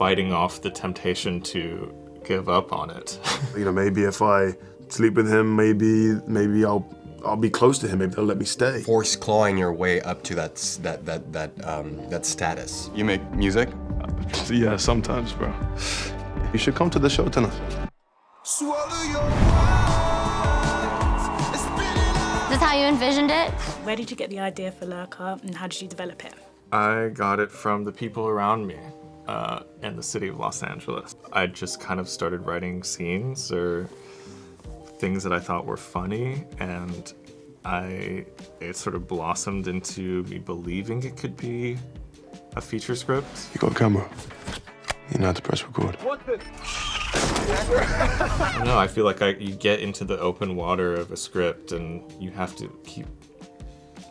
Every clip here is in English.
fighting off the temptation to give up on it. You know, maybe if I sleep with him, maybe I'll be close to him. Maybe they'll let me stay. Force clawing your way up to that status. You make music? Yeah, sometimes, bro. You should come to the show tonight. Is this how you envisioned it? Where did you get the idea for Lurker and how did you develop it? I got it from the people around me and the city of Los Angeles. I just kind of started writing scenes or things that I thought were funny, and it sort of blossomed into me believing it could be a feature script. You got a camera. You know how to press record. I don't know, I feel like you get into the open water of a script and you have to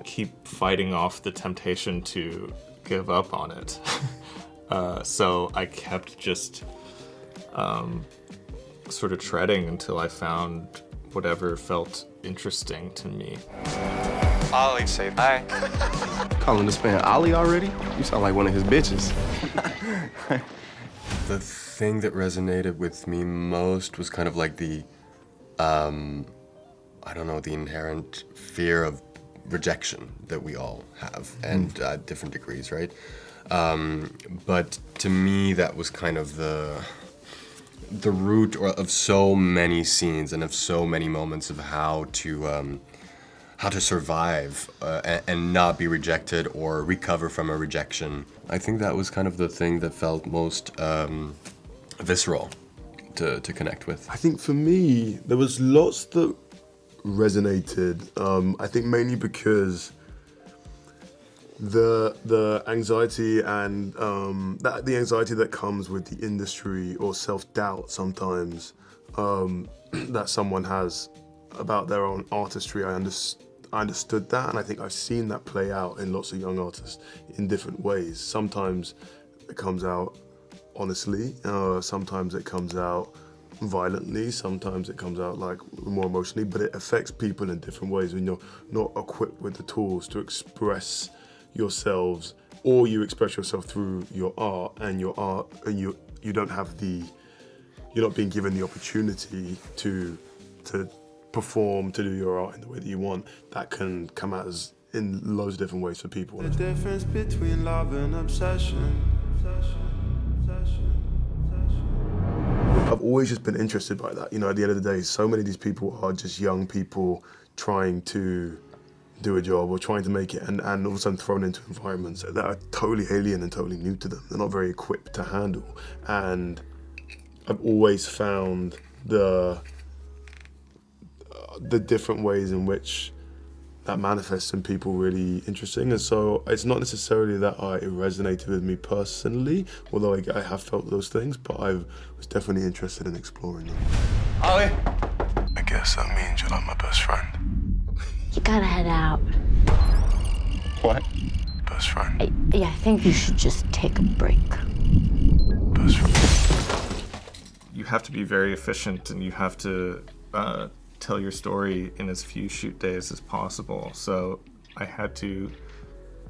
keep fighting off the temptation to give up on it. So I kept just sort of treading until I found whatever felt interesting to me. Ollie, say hi. Calling this man Ollie already? You sound like one of his bitches. The thing that resonated with me most was kind of like the, I don't know, the inherent fear of rejection that we all have, and different degrees, right? But to me, that was kind of the root of so many scenes and of so many moments of how to survive and not be rejected or recover from a rejection. I think that was kind of the thing that felt most visceral to connect with. I think for me, there was lots that resonated. I think mainly because the anxiety and the anxiety that comes with the industry or self-doubt sometimes that someone has about their own artistry, I understood that, and I think I've seen that play out in lots of young artists in different ways. Sometimes it comes out honestly, sometimes it comes out violently, sometimes it comes out like more emotionally, but it affects people in different ways when you're not equipped with the tools to express yourselves, or you express yourself through your art, and you don't have you're not being given the opportunity to perform, to do your art in the way that you want. That can come out as in loads of different ways for people. The difference between love and obsession. I've always just been interested by that. You know, at the end of the day, so many of these people are just young people trying to do a job or trying to make it, and all of a sudden thrown into environments that are totally alien and totally new to them. They're not very equipped to handle. And I've always found the different ways in which that manifests in people really interesting. And so it's not necessarily that it resonated with me personally, although I have felt those things, but I was definitely interested in exploring them. Ollie? I guess that means you're like my best friend. You gotta head out. What? Best friend. I think you should just take a break. Best friend. You have to be very efficient, and you have to tell your story in as few shoot days as possible. So I had to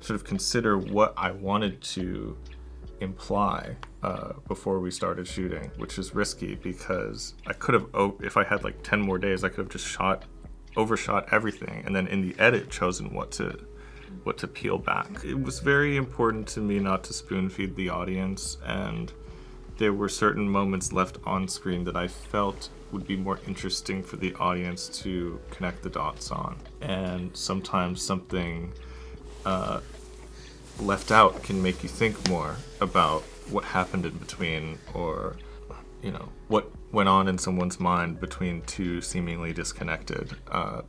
sort of consider what I wanted to imply before we started shooting, which is risky because I could have, if I had like 10 more days, I could have just overshot everything, and then in the edit chosen what to peel back. It was very important to me not to spoon feed the audience, and there were certain moments left on screen that I felt would be more interesting for the audience to connect the dots on. And sometimes something left out can make you think more about what happened in between, or what went on in someone's mind between two seemingly disconnected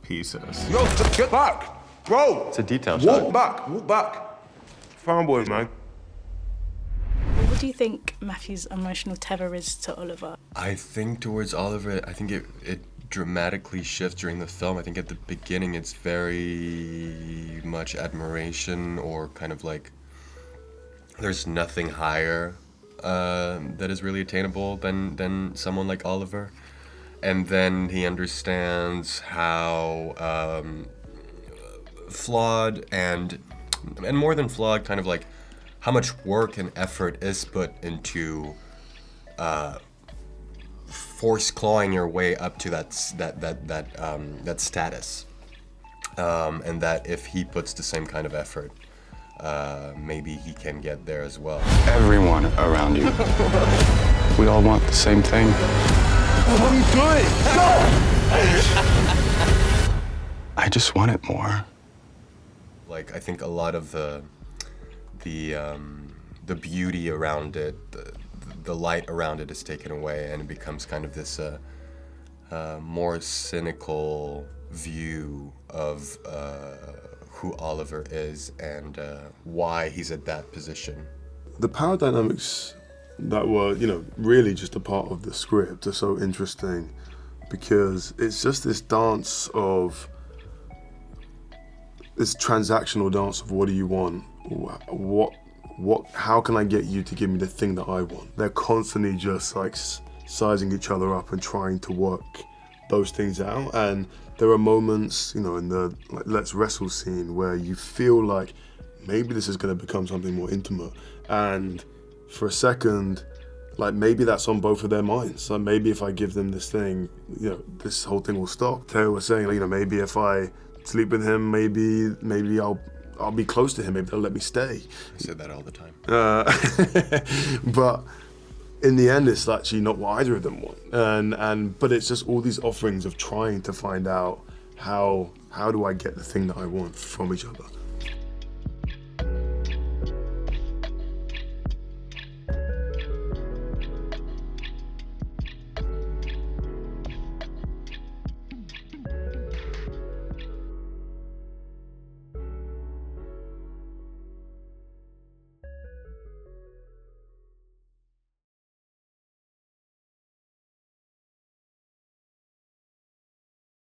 pieces. Yo, get back! Bro! It's a detail shot. Walk back! Found boy, man. What do you think Matthew's emotional tether is to Oliver? I think towards Oliver, I think it dramatically shifts during the film. I think at the beginning it's very much admiration, or kind of like there's nothing higher that is really attainable than someone like Oliver. And then he understands how flawed and more than flawed, kind of like how much work and effort is put into force clawing your way up to that status, and that if he puts the same kind of effort, maybe he can get there as well. Everyone around you. We all want the same thing. What are you doing? Go! I just want it more. Like, I think a lot of the beauty around it, the light around it is taken away, and it becomes kind of this more cynical view of who Oliver is and why he's at that position. The power dynamics that were, really just a part of the script are so interesting because it's just this dance of, this transactional dance of what do you want? How can I get you to give me the thing that I want? They're constantly just like sizing each other up and trying to work those things out. And there are moments, in the let's wrestle scene where you feel like maybe this is going to become something more intimate. And for a second, like maybe that's on both of their minds. Like maybe if I give them this thing, this whole thing will stop. Theo was saying, maybe if I sleep with him, maybe I'll be close to him. Maybe they'll let me stay. I say that all the time. But in the end, it's actually not what either of them want. But it's just all these offerings of trying to find out how do I get the thing that I want from each other.